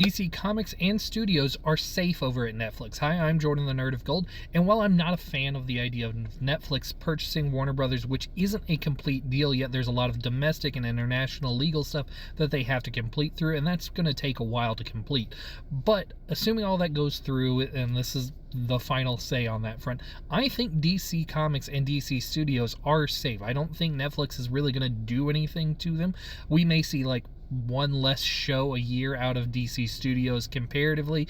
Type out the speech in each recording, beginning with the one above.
DC Comics and studios are safe over at Netflix. Hi, I'm Jordan the Nerd of Gold, and while I'm not a fan of the idea of Netflix purchasing Warner Brothers, which isn't a complete deal yet, there's a lot of domestic and international legal stuff that they have to complete through, and that's going to take a while to complete. But assuming all that goes through, and this is the final say on that front, I think DC Comics and DC Studios are safe. I don't think Netflix is really going to do anything to them. We may see like one less show a year out of DC Studios comparatively,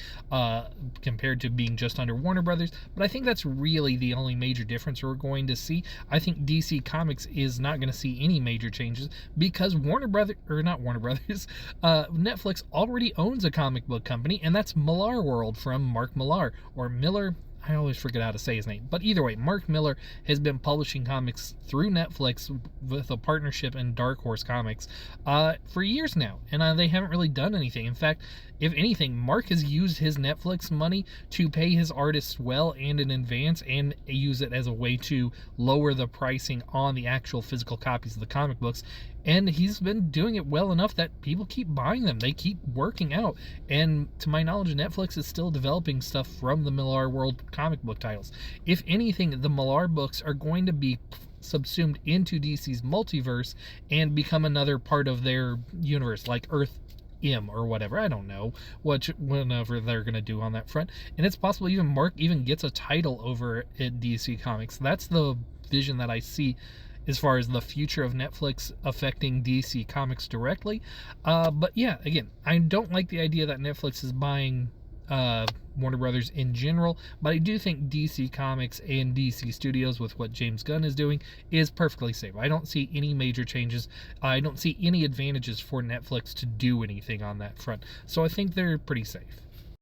compared to being just under Warner Brothers, but I think that's really the only major difference we're going to see. I think DC Comics is not going to see any major changes because Netflix already owns a comic book company, and that's Millar World from Mark Millar, or Miller. I always forget how to say his name. But either way, Mark Millar has been publishing comics through Netflix with a partnership in Dark Horse Comics for years now. And they haven't really done anything. In fact, if anything, Mark has used his Netflix money to pay his artists well and in advance, and use it as a way to lower the pricing on the actual physical copies of the comic books. And he's been doing it well enough that people keep buying them. They keep working out. And to my knowledge, Netflix is still developing stuff from the Millar World comic book titles. If anything, the Millar books are going to be subsumed into DC's multiverse and become another part of their universe, like Earth M or whatever. I don't know whenever they're going to do on that front. And it's possible even Mark even gets a title over at DC Comics. That's the vision that I see as far as the future of Netflix affecting DC Comics directly. But yeah, again, I don't like the idea that Netflix is buying Warner Brothers in general, but I do think DC Comics and DC Studios, with what James Gunn is doing, is perfectly safe. I don't see any major changes. I don't see any advantages for Netflix to do anything on that front. So I think they're pretty safe.